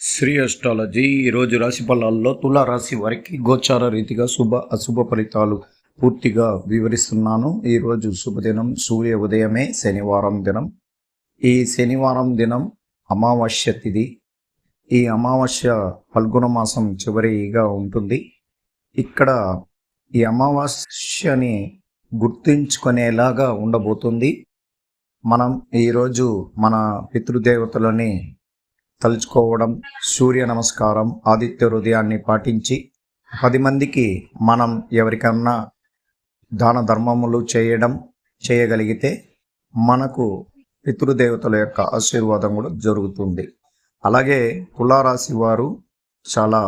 Shri astrology ఈరోజు రాశి ఫలాల్లో తులారాశి వారికి గోచార రీతిగా శుభ అశుభ ఫలితాలు పూర్తిగా వివరిస్తున్నాను. ఈరోజు శుభదినం సూర్య ఉదయమే శనివారం దినం. ఈ శనివారం దినం అమావాస్య తిథి. ఈ అమావాస్య ఫల్గుణ మాసం చివరిగా ఉంటుంది. ఇక్కడ ఈ అమావాస్యని గుర్తుంచుకునేలాగా ఉండబోతుంది. మనం ఈరోజు మన పితృదేవతలని తలుచుకోవడం, సూర్య నమస్కారం, ఆదిత్య హృదయాన్ని పాటించి 10 మందికి మనం ఎవరికన్నా దాన ధర్మములు చేయగలిగితే మనకు పితృదేవతల యొక్క ఆశీర్వాదం కూడా జరుగుతుంది. అలాగే తులారాశి వారు చాలా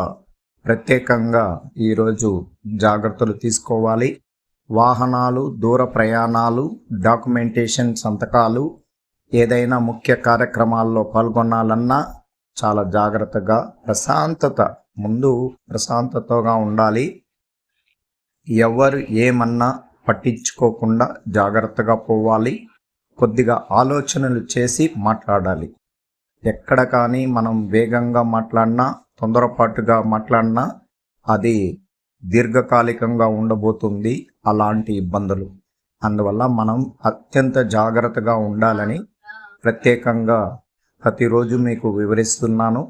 ప్రత్యేకంగా ఈరోజు జాగ్రత్తలు తీసుకోవాలి. వాహనాలు, దూర ప్రయాణాలు, డాక్యుమెంటేషన్, సంతకాలు, ఏదైనా ముఖ్య కార్యక్రమాల్లో పాల్గొనాలన్నా చాలా జాగ్రత్తగా ప్రశాంతతగా ఉండాలి. ఎవరు ఏమన్నా పట్టించుకోకుండా జాగ్రత్తగా పోవాలి. కొద్దిగా ఆలోచనలు చేసి మాట్లాడాలి. ఎక్కడ కానీ మనం వేగంగా మాట్లాడినా, తొందరపాటుగా మాట్లాడినా అది దీర్ఘకాలికంగా ఉండబోతుంది అలాంటి ఇబ్బందులు. అందువల్ల మనం అత్యంత జాగ్రత్తగా ఉండాలని ప్రత్యేకంగా ప్రతిరోజు మీకు వివరిస్తున్నాను.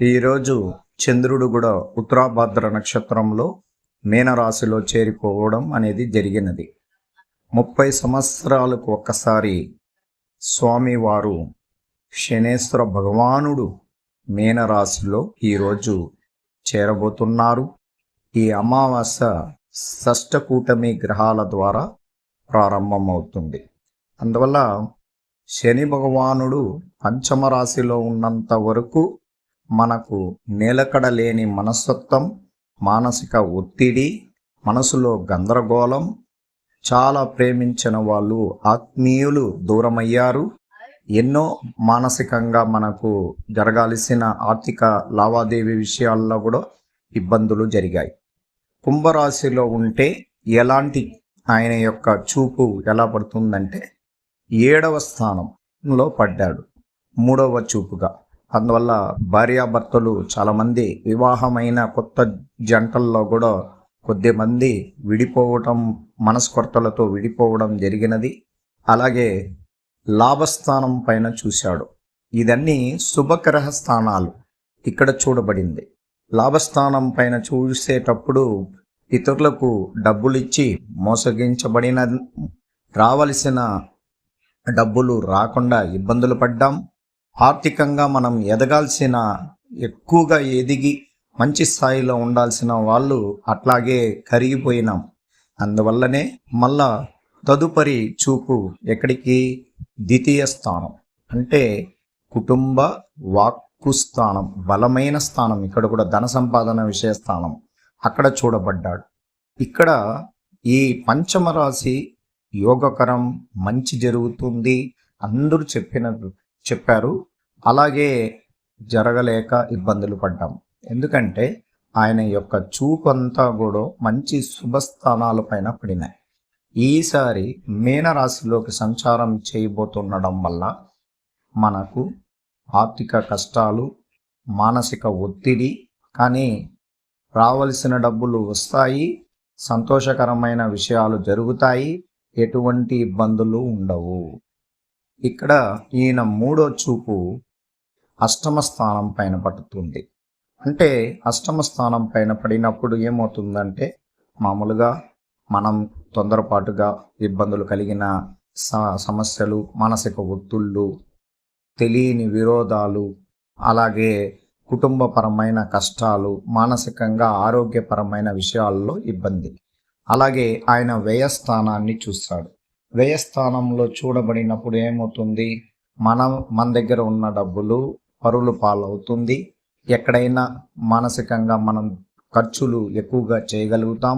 ఈరోజు చంద్రుడు కూడా ఉత్తరాభాద్ర నక్షత్రంలో మీనరాశిలో చేరిపోవడం అనేది జరిగినది. 30 సంవత్సరాలకు ఒక్కసారి స్వామివారు శనేశ్వర భగవానుడు మీనరాశిలో ఈరోజు చేరబోతున్నారు. ఈ అమావాస్య షష్టకూటమి గ్రహాల ద్వారా ప్రారంభమవుతుంది. అందువల్ల శని భగవానుడు పంచమ రాశిలో ఉన్నంత వరకు మనకు నిలకడలేని మనస్తత్వం, మానసిక ఒత్తిడి, మనసులో గందరగోళం, చాలా ప్రేమించిన వాళ్ళు ఆత్మీయులు దూరమయ్యారు. ఎన్నో మానసికంగా మనకు జరగాల్సిన ఆర్థిక లావాదేవీ విషయాల్లో కూడా ఇబ్బందులు జరిగాయి. కుంభరాశిలో ఉంటే ఎలాంటి ఆయన యొక్క చూపు ఎలా పడుతుందంటే 7వ స్థానంలో పడ్డాడు, 3వ చూపుగా. అందువల్ల భార్యాభర్తలు చాలామంది, వివాహమైన కొత్త జంటల్లో కూడా కొద్దిమంది విడిపోవటం, మనస్కొరతలతో విడిపోవడం జరిగినది. అలాగే లాభస్థానం పైన చూశాడు. ఇదన్నీ శుభగ్రహ స్థానాలు ఇక్కడ చూడబడింది. లాభస్థానం పైన చూసేటప్పుడు ఇతరులకు డబ్బులిచ్చి మోసగించబడిన, రావలసిన డబ్బులు రాకుండా ఇబ్బందులు పడ్డాం. ఆర్థికంగా మనం ఎక్కువగా ఎదిగి మంచి స్థాయిలో ఉండాల్సిన వాళ్ళు అట్లాగే కరిగిపోయినాం. అందువల్లనే మళ్ళా తదుపరి చూపు ఎక్కడికి? ద్వితీయ స్థానం అంటే కుటుంబ వాక్కు స్థానం, బలమైన స్థానం. ఇక్కడ కూడా ధన సంపాదన విషయ స్థానం అక్కడ చూడబడ్డాడు. ఇక్కడ ఈ పంచమ రాశి యోగకరం, మంచి జరుగుతుంది అందరూ చెప్పారు. అలాగే జరగలేక ఇబ్బందులు పడ్డాం. ఎందుకంటే ఆయన యొక్క చూపు అంతా కూడా మంచి శుభస్థానాల పైన పడినాయి. ఈసారి మీనరాశిలోకి సంచారం చేయబోతుండడం వల్ల మనకు ఆర్థిక కష్టాలు, మానసిక ఒత్తిడి, కానీ రావలసిన డబ్బులు వస్తాయి, సంతోషకరమైన విషయాలు జరుగుతాయి, ఎటువంటి ఇబ్బందులు ఉండవు. ఇక్కడ ఈయన 3వ చూపు అష్టమ స్థానం పైన పడుతుంది. అంటే అష్టమ స్థానం పైన పడినప్పుడు ఏమవుతుందంటే, మామూలుగా మనం తొందరపాటుగా ఇబ్బందులు కలిగిన సమస్యలు, మానసిక ఒత్తిళ్ళు, తెలియని విరోధాలు, అలాగే కుటుంబపరమైన కష్టాలు, మానసికంగా ఆరోగ్యపరమైన విషయాల్లో ఇబ్బంది. అలాగే ఆయన వ్యయస్థానాన్ని చూస్తాడు. వ్యయస్థానంలో చూడబడినప్పుడు ఏమవుతుంది? మన దగ్గర ఉన్న డబ్బులు పరుల పాలవుతుంది. ఎక్కడైనా మానసికంగా మనం ఖర్చులు ఎక్కువగా చేయగలుగుతాం.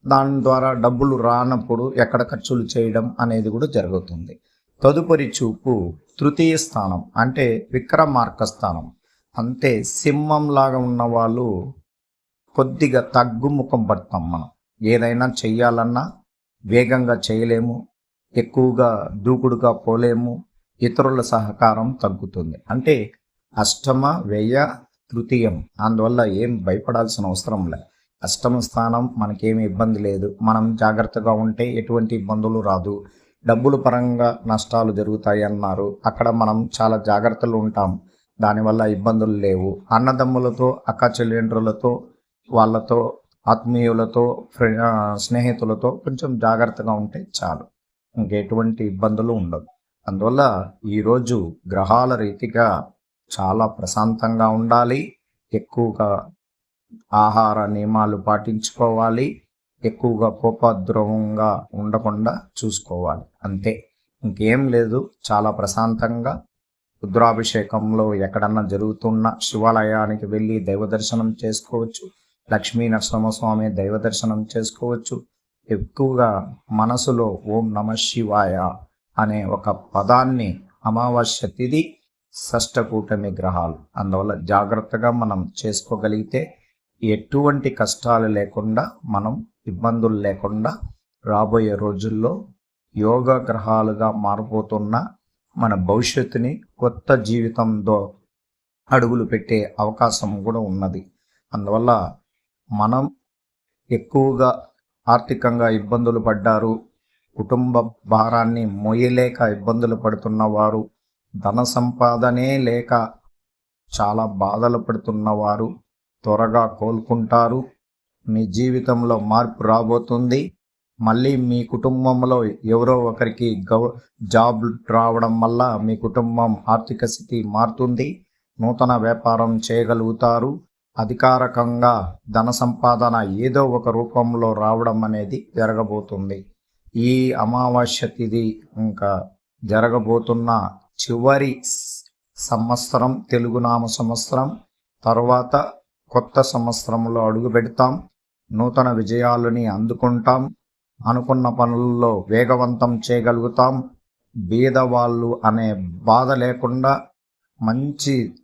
దాని ద్వారా డబ్బులు రానప్పుడు ఎక్కడ ఖర్చులు చేయడం అనేది కూడా జరుగుతుంది. తదుపరి చూపు తృతీయ స్థానం అంటే విక్రమార్క స్థానం. అంతే సింహంలాగా ఉన్న వాళ్ళు కొద్దిగా తగ్గుముఖం పడతాం. మనం ఏదైనా చెయ్యాలన్నా వేగంగా చేయలేము, ఎక్కువగా దూకుడుగా పోలేము, ఇతరుల సహకారం తగ్గుతుంది. అంటే అష్టమ వ్యయ తృతీయం. అందువల్ల ఏం భయపడాల్సిన అవసరం లే. అష్టమ స్థానం మనకేమి ఇబ్బంది లేదు. మనం జాగ్రత్తగా ఉంటే ఎటువంటి ఇబ్బందులు రాదు. డబ్బుల పరంగా నష్టాలు జరుగుతాయి అన్నారు. అక్కడ మనం చాలా జాగ్రత్తలు ఉంటాం. దానివల్ల ఇబ్బందులు లేవు. అన్నదమ్ములతో, అక్క చెల్లెండ్రులతో, వాళ్ళతో, ఆత్మీయులతో, స్నేహితులతో కొంచెం జాగ్రత్తగా ఉంటే చాలు. ఇంకెటువంటి ఇబ్బందులు ఉండవు. అందువల్ల ఈరోజు గ్రహాల రీతిగా చాలా ప్రశాంతంగా ఉండాలి. ఎక్కువగా ఆహార నియమాలు పాటించుకోవాలి. ఎక్కువగా కోపద్రోహంగా ఉండకుండా చూసుకోవాలి. అంతే, ఇంకేం లేదు. చాలా ప్రశాంతంగా రుద్రాభిషేకంలో ఎక్కడన్నా జరుగుతున్న శివాలయానికి వెళ్ళి దైవ దర్శనం చేసుకోవచ్చు. లక్ష్మీ నరసింహస్వామి దైవ దర్శనం చేసుకోవచ్చు. ఎక్కువగా మనసులో ఓం నమ శివాయ అనే ఒక పదాన్ని అమావాస్య తిథి షష్ఠకూటమి గ్రహాలు, అందువల్ల జాగ్రత్తగా మనం చేసుకోగలిగితే ఎటువంటి కష్టాలు లేకుండా, మనం ఇబ్బందులు లేకుండా రాబోయే రోజుల్లో యోగ గ్రహాలుగా మారిపోతున్న మన భవిష్యత్తుని కొత్త జీవితంతో అడుగులు పెట్టే అవకాశం కూడా ఉన్నది. అందువల్ల మనం ఎక్కువగా ఆర్థికంగా ఇబ్బందులు పడ్డారు, కుటుంబ భారాన్ని మోయలేక ఇబ్బందులు పడుతున్నవారు, ధన సంపాదనే లేక చాలా బాధలు పడుతున్నవారు త్వరగా కోలుకుంటారు. మీ జీవితంలో మార్పు రాబోతుంది. మళ్ళీ మీ కుటుంబంలో ఎవరో ఒకరికి జాబ్ రావడం వల్ల మీ కుటుంబం ఆర్థిక స్థితి మారుతుంది. నూతన వ్యాపారం చేయగలుగుతారు. అధికారికంగా ధన సంపాదన ఏదో ఒక రూపంలో రావడం అనేది జరగబోతుంది. ఈ అమావాస్య తిథి ఇంకా జరగబోతున్న చివరి సంవత్సరం, తెలుగు నామ సంవత్సరం తర్వాత కొత్త సంవత్సరంలో అడుగు పెడతాం. నూతన విజయాలని అందుకుంటాం. అనుకున్న పనుల్లో వేగవంతం చేయగలుగుతాం. బీదవాళ్ళు అనే బాధ లేకుండా మంచి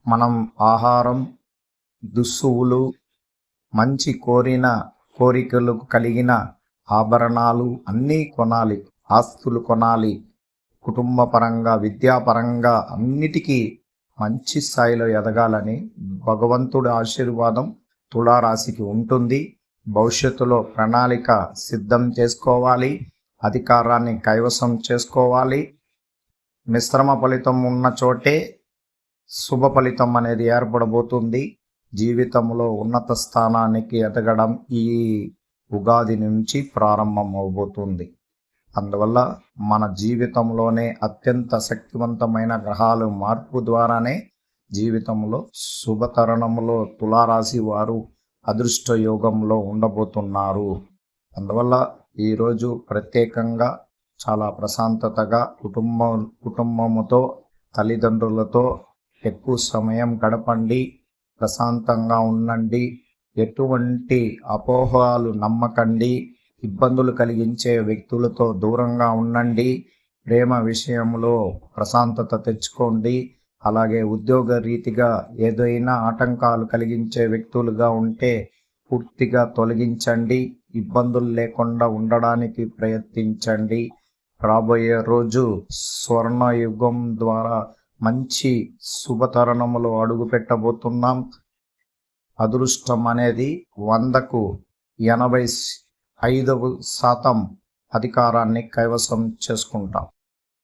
మనం ఆహారం, దుస్తువులు, మంచి కోరికలు కలిగిన ఆభరణాలు అన్నీ కొనాలి. ఆస్తులు కొనాలి. కుటుంబ పరంగా, విద్యాపరంగా అన్నిటికీ మంచి స్థాయిలో ఎదగాలని భగవంతుడి ఆశీర్వాదం తులారాశికి ఉంటుంది. భవిష్యత్తులో ప్రణాళిక సిద్ధం చేసుకోవాలి. అధికారాన్ని కైవసం చేసుకోవాలి. మిశ్రమ ఫలితం ఉన్న చోటే శుభ ఫలితం అనేది ఏర్పడబోతుంది. జీవితంలో ఉన్నత స్థానానికి ఎదగడం ఈ ఉగాది నుంచి ప్రారంభం అవబోతుంది. అందువల్ల మన జీవితంలోనే అత్యంత శక్తివంతమైన గ్రహాలు మార్పు ద్వారానే జీవితంలో శుభతరుణంలో తులారాశి వారు అదృష్ట యోగంలో ఉండబోతున్నారు. అందువల్ల ఈరోజు ప్రత్యేకంగా చాలా ప్రశాంతతగా కుటుంబముతో, తల్లిదండ్రులతో ఎక్కువ సమయం గడపండి. ప్రశాంతంగా ఉండండి. ఎటువంటి అపోహలు నమ్మకండి. ఇబ్బందులు కలిగించే వ్యక్తులతో దూరంగా ఉండండి. ప్రేమ విషయంలో ప్రశాంతత తెచ్చుకోండి. అలాగే ఉద్యోగ రీతిగా ఏదైనా ఆటంకాలు కలిగించే వ్యక్తులుగా ఉంటే పూర్తిగా తొలగించండి. ఇబ్బందులు లేకుండా ఉండడానికి ప్రయత్నించండి. రాబోయే రోజు స్వర్ణయుగం ద్వారా మంచి శుభతరుణములో అడుగు పెట్టబోతున్నాం. అదృష్టం అనేది 100కు 85% అధికారాన్ని కైవసం చేసుకుంటాం.